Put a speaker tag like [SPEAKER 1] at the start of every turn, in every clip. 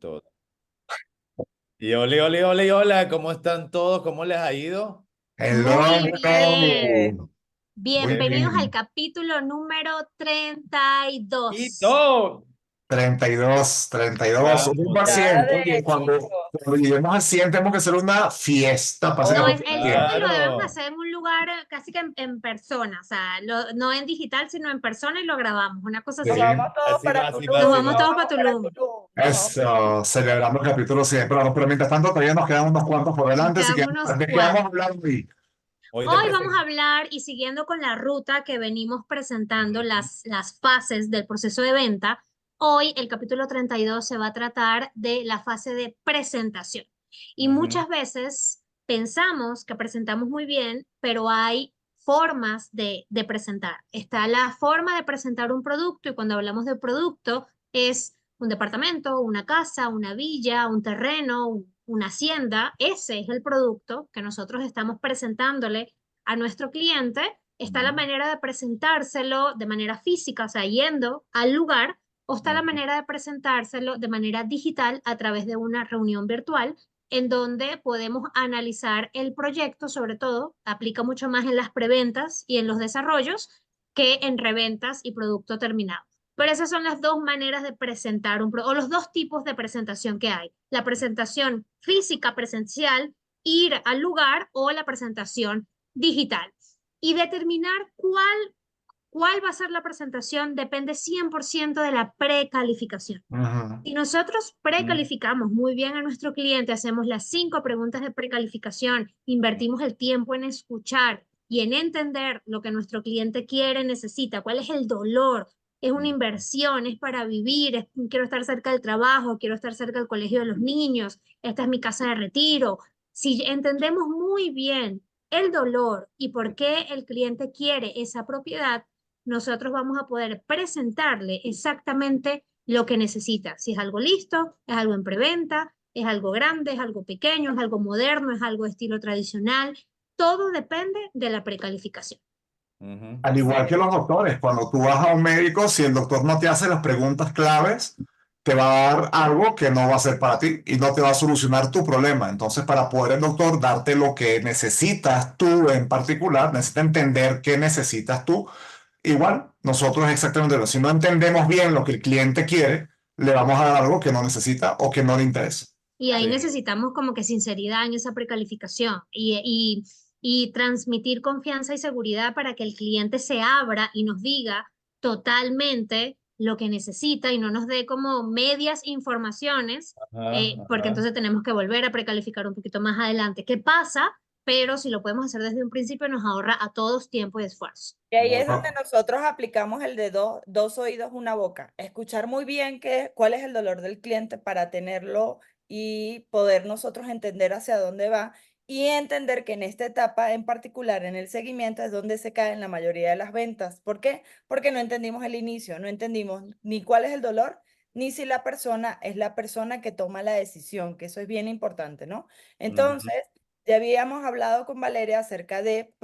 [SPEAKER 1] Todo. Y hola, ¿cómo están todos? ¿Cómo les ha ido?
[SPEAKER 2] Muy
[SPEAKER 3] Hello.
[SPEAKER 2] bien.
[SPEAKER 3] Muy
[SPEAKER 2] Bienvenidos al
[SPEAKER 3] bien.
[SPEAKER 2] capítulo número 32.
[SPEAKER 1] ¡Hito!
[SPEAKER 3] 32. Rumbo
[SPEAKER 1] Vamos,
[SPEAKER 3] al
[SPEAKER 1] eso.
[SPEAKER 3] 100.
[SPEAKER 1] Es.
[SPEAKER 3] Oye, cuando lleguemos al 100 tenemos que hacer una fiesta para ese
[SPEAKER 2] No,
[SPEAKER 3] capítulo
[SPEAKER 2] el 100
[SPEAKER 3] 100.
[SPEAKER 2] lo debemos
[SPEAKER 1] Claro.
[SPEAKER 2] hacer en un lugar casi que en persona, o sea, no en digital, sino en persona y lo grabamos, una cosa
[SPEAKER 3] Sí.
[SPEAKER 2] así.
[SPEAKER 1] Así va, así va,
[SPEAKER 2] Nos
[SPEAKER 1] así
[SPEAKER 2] vamos
[SPEAKER 1] va.
[SPEAKER 2] todos para Tulum.
[SPEAKER 3] Eso, celebrando el capítulo 100. Pero mientras tanto, todavía nos quedan unos cuantos por
[SPEAKER 2] Nos
[SPEAKER 3] delante. Así que,
[SPEAKER 2] quedan unos
[SPEAKER 3] ¿de qué vamos a
[SPEAKER 2] cuantos.
[SPEAKER 3] hablar hoy?
[SPEAKER 1] Hoy te
[SPEAKER 2] Hoy vamos
[SPEAKER 1] presento.
[SPEAKER 2] a hablar y siguiendo con la ruta que venimos presentando, las fases del proceso de venta, hoy el capítulo 32 se va a tratar de la fase de presentación. Y muchas veces pensamos que presentamos muy bien, pero hay formas de presentar. Está la forma de presentar un producto y cuando hablamos de producto es un departamento, una casa, una villa, un terreno, una hacienda. Ese es el producto que nosotros estamos presentándole a nuestro cliente. Está la manera de presentárselo de manera física, o sea, yendo al lugar, o está la manera de presentárselo de manera digital a través de una reunión virtual en donde podemos analizar el proyecto, sobre todo, aplica mucho más en las preventas y en los desarrollos que en reventas y producto terminado. Pero esas son las dos maneras de presentar o los dos tipos de presentación que hay. La presentación física, presencial, ir al lugar o la presentación digital. Y determinar cuál va a ser la presentación depende 100% de la precalificación.
[SPEAKER 3] Ujú.
[SPEAKER 2] Si nosotros precalificamos muy bien a nuestro cliente, hacemos las 5 preguntas de precalificación, invertimos el tiempo en escuchar y en entender lo que nuestro cliente quiere, necesita, cuál es el dolor, es una inversión, es para vivir, quiero estar cerca del trabajo, quiero estar cerca del colegio de los niños, esta es mi casa de retiro. Si entendemos muy bien el dolor y por qué el cliente quiere esa propiedad, nosotros vamos a poder presentarle exactamente lo que necesita. Si es algo listo, es algo en preventa, es algo grande, es algo pequeño, es algo moderno, es algo de estilo tradicional. Todo depende de la precalificación.
[SPEAKER 3] Al igual que los doctores, cuando tú vas a un médico, si el doctor no te hace las preguntas claves, te va a dar algo que no va a ser para ti y no te va a solucionar tu problema. Entonces, para poder el doctor darte lo que necesitas tú en particular, necesita entender qué necesitas tú. Igual, nosotros es exactamente lo. Si no entendemos bien lo que el cliente quiere, le vamos a dar algo que no necesita o que no le interesa.
[SPEAKER 2] Y ahí
[SPEAKER 1] Sí.
[SPEAKER 2] necesitamos como que sinceridad en esa precalificación y transmitir confianza y seguridad para que el cliente se abra y nos diga totalmente lo que necesita y no nos dé como medias informaciones,
[SPEAKER 1] Ajá,
[SPEAKER 2] porque
[SPEAKER 1] ajá.
[SPEAKER 2] entonces tenemos que volver a precalificar un poquito más adelante. ¿Qué pasa? Pero si lo podemos hacer desde un principio nos ahorra a todos tiempo y esfuerzo.
[SPEAKER 1] Y ahí
[SPEAKER 3] No,
[SPEAKER 1] es
[SPEAKER 3] no.
[SPEAKER 1] donde nosotros aplicamos el de dos oídos, una boca. Escuchar muy bien cuál es el dolor del cliente para tenerlo y poder nosotros entender hacia dónde va y entender que en esta etapa en particular, en el seguimiento, es donde se caen la mayoría de las ventas. ¿Por qué? Porque no entendimos el inicio, no entendimos ni cuál es el dolor, ni si la persona es la persona que toma la decisión, que eso es bien importante, ¿no?
[SPEAKER 3] Ujú.
[SPEAKER 1] Entonces, ya habíamos hablado con Valeria acerca de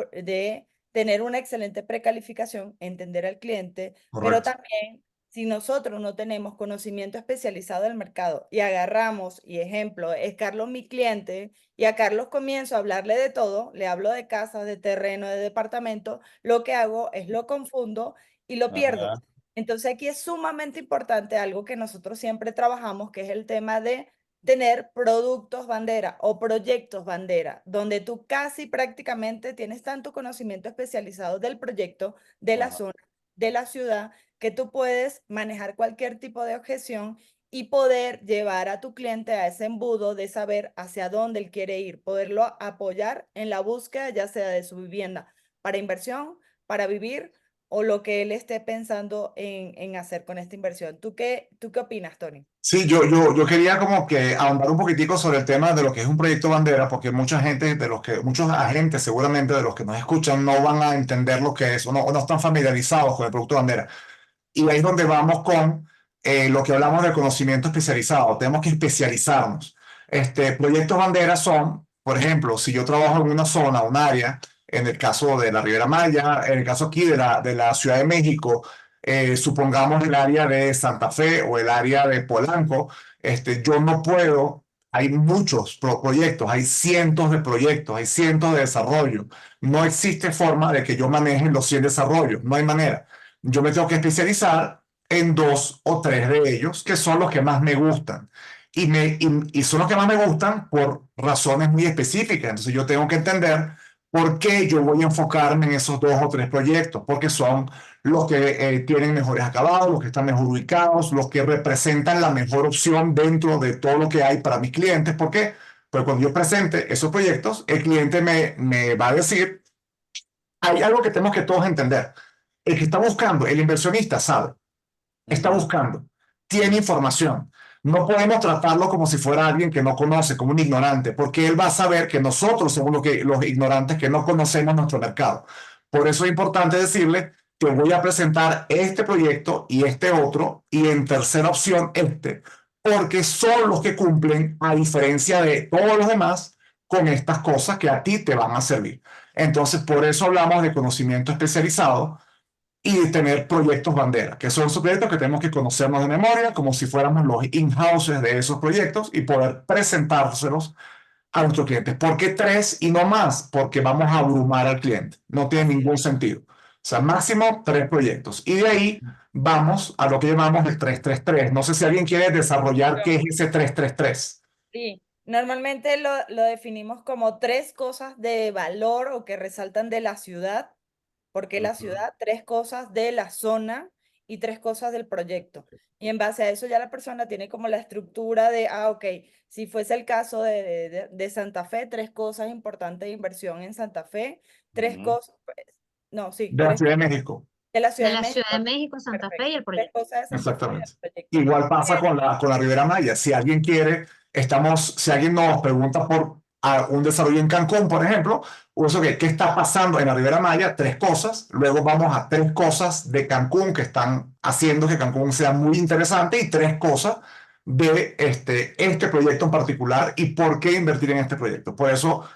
[SPEAKER 1] tener una excelente precalificación, entender al cliente, pero
[SPEAKER 3] Correcto.
[SPEAKER 1] también si nosotros no tenemos conocimiento especializado del mercado y agarramos, y ejemplo, es Carlos mi cliente, y a Carlos comienzo a hablarle de todo, le hablo de casas, de terreno, de departamento, lo que hago es lo confundo y lo pierdo.
[SPEAKER 3] Ajá.
[SPEAKER 1] Entonces aquí es sumamente importante algo que nosotros siempre trabajamos, que es el tema de tener productos bandera o proyectos bandera, donde tú casi prácticamente tienes tanto conocimiento especializado del proyecto, de la
[SPEAKER 3] Ajá.
[SPEAKER 1] zona, de la ciudad, que tú puedes manejar cualquier tipo de objeción y poder llevar a tu cliente a ese embudo de saber hacia dónde él quiere ir, poderlo apoyar en la búsqueda ya sea de su vivienda para inversión, para vivir o lo que él esté pensando en hacer con esta inversión. ¿Tú qué opinas, Tony?
[SPEAKER 3] Sí, yo quería como que ahondar un poquitico sobre el tema de lo que es un proyecto bandera, porque mucha gente, muchos agentes seguramente de los que nos escuchan no van a entender lo que es o no están familiarizados con el producto bandera. Y ahí es donde vamos con lo que hablamos del conocimiento especializado. Tenemos que especializarnos. Proyectos bandera son, por ejemplo, si yo trabajo en una zona, un área, en el caso de la Riviera Maya, en el caso aquí de la Ciudad de México, supongamos el área de Santa Fe o el área de Polanco, yo no puedo, hay muchos proyectos, hay cientos de proyectos, hay cientos de desarrollos. No existe forma de que yo maneje los 100 desarrollos, no hay manera. Yo me tengo que especializar en 2 o 3 de ellos, que son los que más me gustan. Y son los que más me gustan por razones muy específicas. Entonces yo tengo que entender por qué yo voy a enfocarme en esos 2 o 3 proyectos, porque son los que tienen mejores acabados, los que están mejor ubicados, los que representan la mejor opción dentro de todo lo que hay para mis clientes. ¿Por qué? Pues cuando yo presente esos proyectos, el cliente me va a decir, hay algo que tenemos que todos entender. El que está buscando, el inversionista sabe, está
[SPEAKER 4] Ujú.
[SPEAKER 3] buscando, tiene información. No podemos tratarlo como si fuera alguien que no conoce, como un ignorante, porque él va a saber que nosotros somos los ignorantes que no conocemos nuestro mercado. Por eso es importante decirle que voy a presentar este proyecto y este otro, y en tercera opción este, porque son los que cumplen, a diferencia de todos los demás, con estas cosas que a ti te van a servir. Entonces, por eso hablamos de conocimiento especializado y de tener proyectos bandera, que son esos proyectos que tenemos que conocernos de memoria, como si fuéramos los in-houses de esos proyectos y poder presentárselos a nuestros clientes. ¿Por qué 3 y no más? Porque vamos a abrumar al cliente. No tiene ningún sentido. O sea, máximo 3 proyectos. Y de ahí vamos a lo que llamamos el 333. No sé si alguien quiere desarrollar qué es ese 333.
[SPEAKER 1] Sí, normalmente lo definimos como 3 cosas de valor o que resaltan de la ciudad. Porque la
[SPEAKER 4] Ujú.
[SPEAKER 1] ciudad, 3 cosas de la zona y 3 cosas del proyecto. Y en base a eso ya la persona tiene como la estructura de, ok, si fuese el caso de Santa Fe, 3 cosas importantes de inversión en Santa Fe, tres
[SPEAKER 4] Ujú.
[SPEAKER 1] cosas, no, sí,
[SPEAKER 3] De la Ciudad de México.
[SPEAKER 1] de la Ciudad
[SPEAKER 2] De
[SPEAKER 1] de
[SPEAKER 2] la Ciudad de
[SPEAKER 1] México,
[SPEAKER 2] México, Santa Fe y
[SPEAKER 1] perfecto,
[SPEAKER 2] el
[SPEAKER 1] tres
[SPEAKER 2] proyecto.
[SPEAKER 1] cosas de Santa Fe y el
[SPEAKER 3] Exactamente.
[SPEAKER 1] proyecto.
[SPEAKER 3] Igual pasa
[SPEAKER 1] Pero,
[SPEAKER 3] con la Riviera Maya. Si alguien quiere, si alguien nos pregunta por un desarrollo en Cancún, por ejemplo, o eso ¿qué está pasando en la Riviera Maya? 3 cosas. Luego vamos a 3 cosas de Cancún que están haciendo que Cancún sea muy interesante y 3 cosas de este proyecto en particular y por qué invertir en este proyecto. Por eso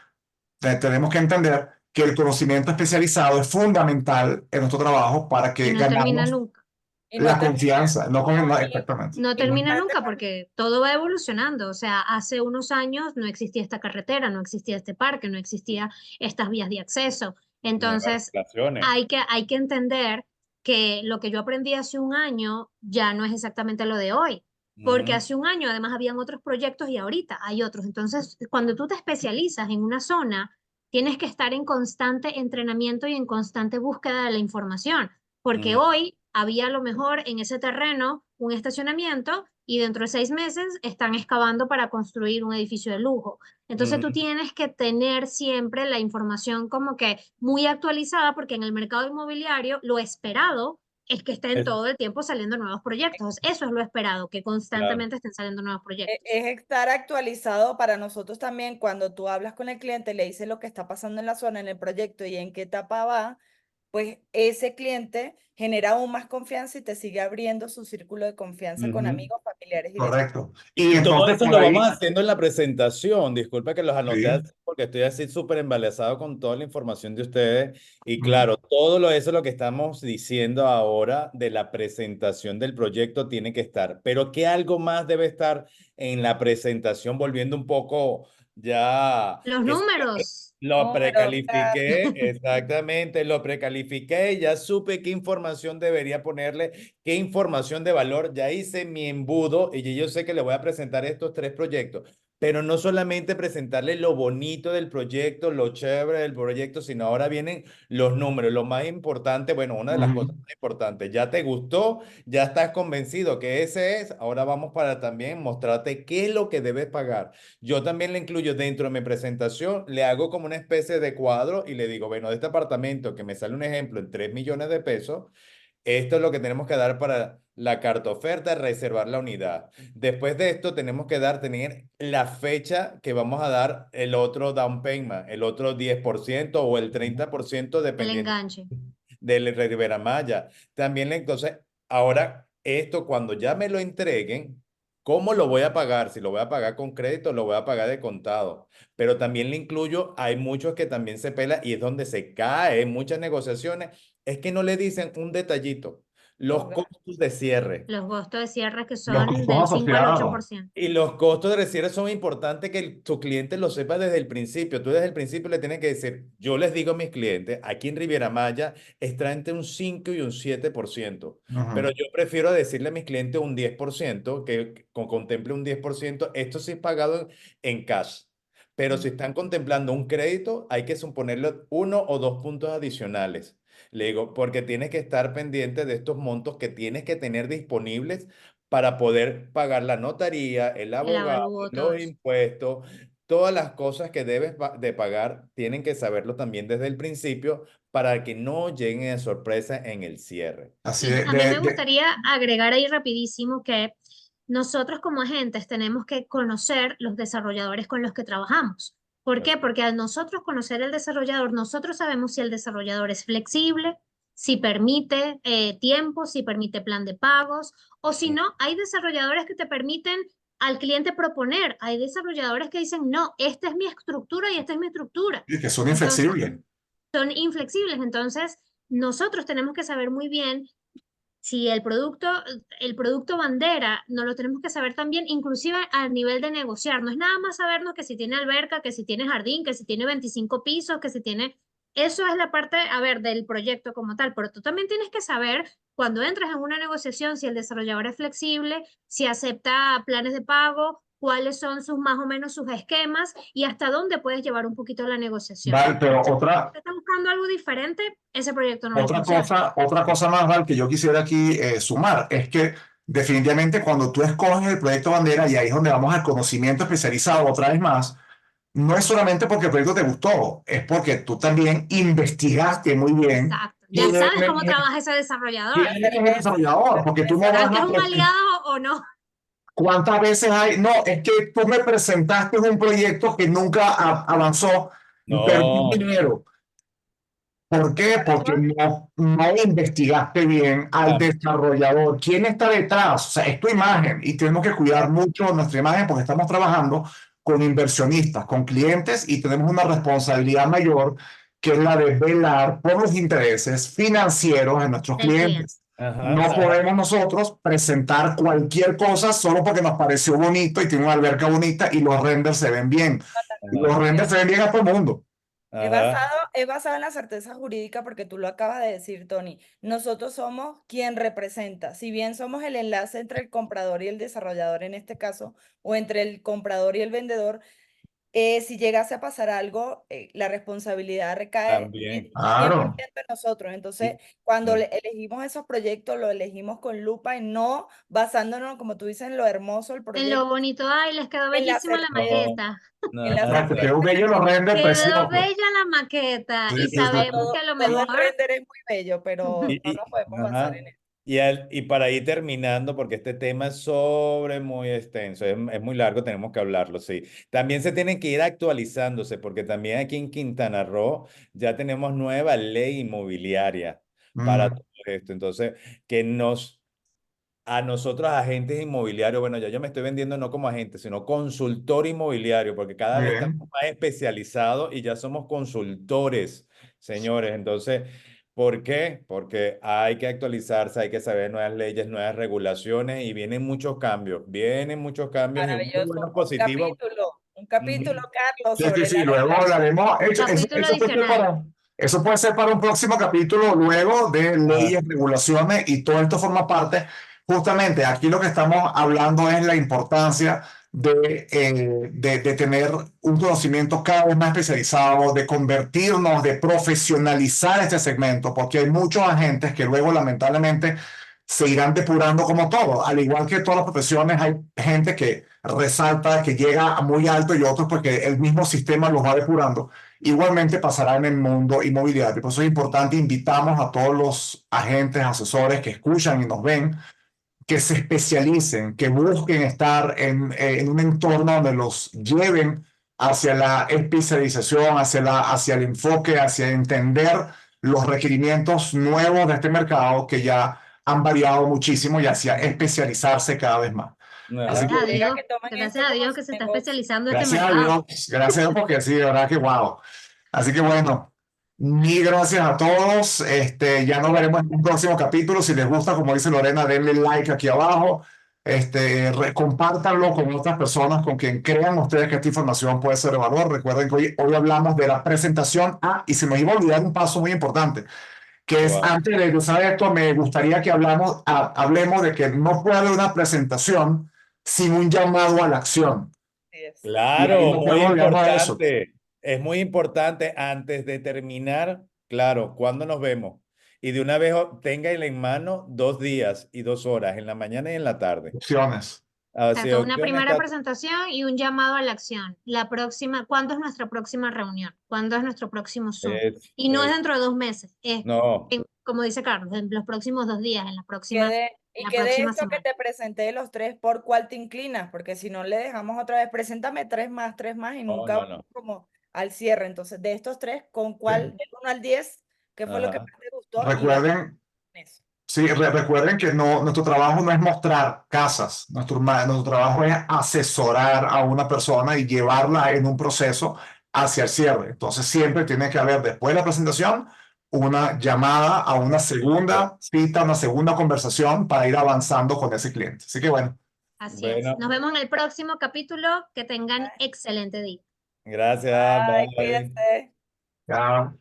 [SPEAKER 3] tenemos que entender que el conocimiento especializado es fundamental en nuestro trabajo para
[SPEAKER 2] Y
[SPEAKER 3] que
[SPEAKER 2] no termina
[SPEAKER 3] ganamos
[SPEAKER 2] nunca.
[SPEAKER 1] y no
[SPEAKER 3] la
[SPEAKER 1] termina,
[SPEAKER 3] confianza, no
[SPEAKER 1] no,
[SPEAKER 3] exactamente.
[SPEAKER 2] No
[SPEAKER 1] y no
[SPEAKER 2] termina
[SPEAKER 1] parte
[SPEAKER 2] nunca porque todo va evolucionando. O sea, hace unos años no existía esta carretera, no existía este parque, no existía estas vías de acceso.
[SPEAKER 4] Nuevas
[SPEAKER 2] Entonces,
[SPEAKER 4] relaciones.
[SPEAKER 2] hay que entender que lo que yo aprendí hace un año ya no es exactamente lo de hoy. Porque
[SPEAKER 4] Ujú.
[SPEAKER 2] hace un año además habían otros proyectos y ahorita hay otros. Entonces, cuando tú te especializas en una zona, tienes que estar en constante entrenamiento y en constante búsqueda de la información porque
[SPEAKER 4] Mm.
[SPEAKER 2] hoy había a lo mejor en ese terreno un estacionamiento y dentro de 6 meses están excavando para construir un edificio de lujo. Entonces tú
[SPEAKER 4] Ujú.
[SPEAKER 2] tienes que tener siempre la información como que muy actualizada porque en el mercado inmobiliario lo esperado es que estén
[SPEAKER 4] Es-
[SPEAKER 2] todo el tiempo saliendo nuevos proyectos. Eso es lo esperado, que
[SPEAKER 4] claro.
[SPEAKER 2] constantemente estén saliendo nuevos proyectos.
[SPEAKER 1] es estar actualizado para nosotros también cuando tú hablas con el cliente, le dices lo que está pasando en la zona, en el proyecto y en qué etapa va, pues ese cliente genera aún más confianza y te sigue abriendo su círculo de confianza con
[SPEAKER 4] Ujú.
[SPEAKER 1] amigos, familiares y vecinos.
[SPEAKER 3] Correcto. Y
[SPEAKER 4] Y todo
[SPEAKER 3] entonces
[SPEAKER 4] eso
[SPEAKER 3] por
[SPEAKER 4] lo vamos
[SPEAKER 3] ahí,
[SPEAKER 4] haciendo en la presentación. Disculpa que los anoté
[SPEAKER 3] sí,
[SPEAKER 4] así porque estoy así súper embalazado con toda la información de ustedes. Y
[SPEAKER 3] mm,
[SPEAKER 4] claro, todo eso lo que estamos diciendo ahora de la presentación del proyecto tiene que estar. Pero ¿qué algo más debe estar en la presentación? Volviendo un poco ya.
[SPEAKER 2] Los números.
[SPEAKER 4] Lo
[SPEAKER 1] Números, claro.
[SPEAKER 4] precalifiqué, exactamente, lo precalifiqué, ya supe qué información debería ponerle, qué información de valor, ya hice mi embudo y yo sé que le voy a presentar estos 3 proyectos, pero no solamente presentarle lo bonito del proyecto, lo chévere del proyecto, sino ahora vienen los números, lo más importante, bueno, una de las cosas
[SPEAKER 3] mm,
[SPEAKER 4] más importantes, ya te gustó, ya estás convencido que ese es, ahora vamos para también mostrarte qué es lo que debes pagar. Yo también le incluyo dentro de mi presentación, le hago como una especie de cuadro y le digo, bueno, de este apartamento que me sale un ejemplo en 3 millones de pesos, esto es lo que tenemos que dar para la carta oferta, reservar la unidad. Después de esto tenemos que tener la fecha que vamos a dar el otro down payment, el otro 10% o el 30%
[SPEAKER 2] El
[SPEAKER 4] dependiendo
[SPEAKER 2] enganche.
[SPEAKER 4] del Rivera Maya. También, entonces, ahora esto cuando ya me lo entreguen, ¿cómo lo voy a pagar? Si lo voy a pagar con crédito, lo voy a pagar de contado. Pero también le incluyo, hay muchos que también se pela y es donde se cae en muchas negociaciones, es que no le dicen un detallito. los
[SPEAKER 1] Los gastos.
[SPEAKER 4] costos de cierre.
[SPEAKER 2] Los costos de cierre que
[SPEAKER 3] Los
[SPEAKER 2] son
[SPEAKER 3] costos
[SPEAKER 2] del 5 al
[SPEAKER 3] asociados.
[SPEAKER 2] 8%.
[SPEAKER 4] Y los costos de cierre son importantes que tu cliente lo sepa desde el principio. Tú desde el principio le tienes que decir, yo les digo a mis clientes, aquí en Riviera Maya está entre un 5 y un 7%, pero
[SPEAKER 3] Ujú.
[SPEAKER 4] yo prefiero decirle a mis clientes un 10%, que contemple un 10%, esto sí es pagado en cash. Pero si están contemplando un crédito, hay que suponerle 1 o 2 puntos adicionales. Le digo, porque tienes que estar pendiente de estos montos que tienes que tener disponibles para poder pagar la notaría, el
[SPEAKER 2] El
[SPEAKER 4] abogado,
[SPEAKER 2] avalúo, todo
[SPEAKER 4] los
[SPEAKER 2] eso.
[SPEAKER 4] impuestos, todas las cosas que debes de pagar, tienen que saberlo también desde el principio para que no lleguen de sorpresa en el cierre.
[SPEAKER 3] Así
[SPEAKER 2] Y a mí me gustaría agregar ahí rapidísimo que nosotros como agentes tenemos que conocer los desarrolladores con los que trabajamos. ¿Por qué? Porque al nosotros conocer el desarrollador, nosotros sabemos si el desarrollador es flexible, si permite tiempo, si permite plan de pagos, o si no, hay desarrolladores que te permiten al cliente proponer. Hay desarrolladores que dicen, no, esta es mi estructura y esta es mi estructura.
[SPEAKER 3] y que son
[SPEAKER 2] Entonces,
[SPEAKER 3] inflexibles.
[SPEAKER 2] son inflexibles. Entonces, nosotros tenemos que saber muy bien si el producto bandera, no lo tenemos que saber también, inclusive a nivel de negociar. No es nada más sabernos que si tiene alberca, que si tiene jardín, que si tiene 25 pisos, que si tiene... Eso es la parte, a ver, del proyecto como tal, pero tú también tienes que saber cuando entras en una negociación si el desarrollador es flexible, si acepta planes de pago, cuáles son sus más o menos sus esquemas y hasta dónde puedes llevar un poquito la negociación.
[SPEAKER 3] Vale, pero
[SPEAKER 2] Si usted está buscando algo diferente, ese proyecto no le funciona.
[SPEAKER 3] otra cosa más, Val, que yo quisiera aquí sumar es que definitivamente cuando tú escoges el proyecto bandera, y ahí es donde vamos al conocimiento especializado otra vez más, no es solamente porque el proyecto te gustó, es porque tú también investigaste muy bien
[SPEAKER 2] Exacto. Ya
[SPEAKER 3] quién
[SPEAKER 2] sabes cómo
[SPEAKER 3] es,
[SPEAKER 2] trabaja ese
[SPEAKER 3] quién
[SPEAKER 2] desarrollador.
[SPEAKER 3] es el desarrollador, porque tú no
[SPEAKER 2] ¿Será
[SPEAKER 3] vas
[SPEAKER 2] que es
[SPEAKER 3] a...
[SPEAKER 2] un aliado o no?
[SPEAKER 3] ¿Cuántas veces hay? No, es que tú me presentaste un proyecto que nunca avanzó y perdí
[SPEAKER 4] No,
[SPEAKER 3] dinero. ¿Por qué? Porque no investigaste bien al
[SPEAKER 4] ah,
[SPEAKER 3] desarrollador. ¿Quién está detrás? O sea, es tu imagen y tenemos que cuidar mucho nuestra imagen porque estamos trabajando con inversionistas, con clientes y tenemos una responsabilidad mayor que es la de velar por los intereses financieros de nuestros
[SPEAKER 2] Del cliente.
[SPEAKER 3] clientes. No
[SPEAKER 4] ajá,
[SPEAKER 3] podemos nosotros presentar cualquier cosa solo porque nos pareció bonito y tiene una alberca bonita y los renders se ven bien. Y los
[SPEAKER 4] ajá,
[SPEAKER 3] renders se ven bien a todo el mundo.
[SPEAKER 4] ajá.
[SPEAKER 1] Es basado en la certeza jurídica porque tú lo acabas de decir, Tony. Nosotros somos quien representa. Si bien somos el enlace entre el comprador y el desarrollador en este caso, o entre el comprador y el vendedor, si llegase a pasar algo, la responsabilidad recae
[SPEAKER 4] También.
[SPEAKER 3] Claro.
[SPEAKER 1] 100% en nosotros. Entonces,
[SPEAKER 4] Y-
[SPEAKER 1] cuando
[SPEAKER 4] eh,
[SPEAKER 1] elegimos esos proyectos, lo elegimos con lupa y no basándonos, como tú dices, en lo hermoso del
[SPEAKER 2] En lo
[SPEAKER 1] proyecto,
[SPEAKER 2] bonito, ay, les quedó
[SPEAKER 1] en la
[SPEAKER 2] bellísima la
[SPEAKER 1] certeza,
[SPEAKER 4] no,
[SPEAKER 2] maqueta.
[SPEAKER 4] no,
[SPEAKER 1] en la
[SPEAKER 3] Ah, te
[SPEAKER 1] certeza
[SPEAKER 3] quedó bello los renders
[SPEAKER 2] Quedó
[SPEAKER 3] preciosos.
[SPEAKER 2] bella la maqueta
[SPEAKER 3] Sí,
[SPEAKER 2] y
[SPEAKER 3] sí, sí.
[SPEAKER 2] sabemos que a lo
[SPEAKER 1] todo el
[SPEAKER 2] mejor
[SPEAKER 1] render es muy bello, pero
[SPEAKER 4] Y,
[SPEAKER 1] no nos podemos basar
[SPEAKER 4] ajá.
[SPEAKER 1] en eso.
[SPEAKER 4] Y para ir terminando, porque este tema es sobre muy extenso, es muy largo, tenemos que hablarlo, sí. También se tienen que ir actualizándose, porque también aquí en Quintana Roo ya tenemos nueva ley inmobiliaria para
[SPEAKER 3] Mm,
[SPEAKER 4] todo esto. Entonces, que a nosotros, agentes inmobiliarios, bueno, ya yo me estoy vendiendo no como agente, sino consultor inmobiliario, porque cada
[SPEAKER 3] muy
[SPEAKER 4] vez estamos
[SPEAKER 3] bien.
[SPEAKER 4] más especializados y ya somos consultores, señores. Entonces, ¿por qué? Porque hay que actualizarse, hay que saber nuevas leyes, nuevas regulaciones y vienen muchos cambios y muy
[SPEAKER 1] Maravilloso.
[SPEAKER 4] buenos positivos.
[SPEAKER 1] Un capítulo,
[SPEAKER 4] Ujú.
[SPEAKER 1] Carlos,
[SPEAKER 3] Sí, sí,
[SPEAKER 1] sobre
[SPEAKER 3] sí,
[SPEAKER 1] la
[SPEAKER 3] luego
[SPEAKER 1] regulación.
[SPEAKER 3] hablaremos. Hecho,
[SPEAKER 2] capítulo
[SPEAKER 3] eso puede ser
[SPEAKER 2] adicional.
[SPEAKER 3] eso puede ser para un próximo capítulo, luego de
[SPEAKER 4] Ajá,
[SPEAKER 3] leyes, regulaciones y todo esto forma parte. Justamente aquí lo que estamos hablando es la importancia de tener un conocimiento cada vez más especializado, de convertirnos, de profesionalizar este segmento, porque hay muchos agentes que luego lamentablemente se irán depurando como todo. Al igual que todas las profesiones, hay gente que resalta, que llega a muy alto y otros porque el mismo sistema los va depurando. Igualmente pasará en el mundo inmobiliario. Por eso es importante, invitamos a todos los agentes, asesores que escuchan y nos ven, que se especialicen, que busquen estar en un entorno donde los lleven hacia la especialización, hacia el enfoque, hacia entender los requerimientos nuevos de este mercado que ya han variado muchísimo y hacia especializarse cada vez más. Así que
[SPEAKER 2] Gracias a
[SPEAKER 1] Significa
[SPEAKER 2] Dios,
[SPEAKER 1] que tomen
[SPEAKER 2] gracias
[SPEAKER 1] esto
[SPEAKER 2] a
[SPEAKER 1] como
[SPEAKER 2] Dios
[SPEAKER 1] su
[SPEAKER 2] que se está
[SPEAKER 1] negocio.
[SPEAKER 2] especializando este mercado.
[SPEAKER 3] gracias a Dios porque sí, de verdad que wow. Así que bueno, Mil gracias a todos. Ya nos veremos en un próximo capítulo. Si les gusta, como dice Lorena, denle like aquí abajo. Compártanlo con otras personas con quien crean ustedes que esta información puede ser de valor. Recuerden que hoy hablamos de la presentación. Y se me iba a olvidar un paso muy importante, que es
[SPEAKER 4] Wow.
[SPEAKER 3] antes de usar esto, me gustaría que hablemos de que no puede haber una presentación sin un llamado a la acción.
[SPEAKER 1] Así es.
[SPEAKER 3] Y
[SPEAKER 4] Claro,
[SPEAKER 3] no
[SPEAKER 4] muy
[SPEAKER 3] podemos olvidarnos de eso.
[SPEAKER 4] importante. Es muy importante antes de terminar, claro, ¿cuándo nos vemos? Y de una vez tenga en mano 2 días y 2 horas, en la mañana y en la tarde.
[SPEAKER 3] Opciones.
[SPEAKER 4] Así,
[SPEAKER 2] Exacto, una
[SPEAKER 4] opciones
[SPEAKER 2] primera presentación y un llamado a la acción. La próxima, ¿cuándo es nuestra próxima reunión? ¿Cuándo es nuestro próximo Zoom? Y no es dentro de 2 meses, es,
[SPEAKER 4] no.
[SPEAKER 2] como dice Carlos, en los próximos 2 días, en
[SPEAKER 1] Y
[SPEAKER 2] la
[SPEAKER 1] que de
[SPEAKER 2] próxima
[SPEAKER 1] esto que
[SPEAKER 2] semana.
[SPEAKER 1] te presenté de los tres, ¿por cuál te inclinas? Porque si no le dejamos otra vez, preséntame tres más y
[SPEAKER 4] No,
[SPEAKER 1] nunca
[SPEAKER 4] no,
[SPEAKER 1] vamos
[SPEAKER 4] no.
[SPEAKER 1] como al cierre. Entonces, de estos tres, ¿con cuál, del 1 al 10, qué fue lo que
[SPEAKER 4] Ajá.
[SPEAKER 1] más te gustó? Y vamos
[SPEAKER 3] Recuerden,
[SPEAKER 1] con eso.
[SPEAKER 3] sí, recuerden que no, nuestro trabajo no es mostrar casas, nuestro trabajo es asesorar a una persona y llevarla en un proceso hacia el cierre. Entonces siempre tiene que haber, después de la presentación, una llamada a una segunda cita, una segunda conversación para ir avanzando con ese cliente. Así que bueno.
[SPEAKER 2] Así es. Nos
[SPEAKER 4] Bueno,
[SPEAKER 2] vemos en el próximo capítulo. Que tengan excelente día.
[SPEAKER 4] gracias,
[SPEAKER 1] Bye,
[SPEAKER 4] bye.
[SPEAKER 1] cuídense.
[SPEAKER 3] Ya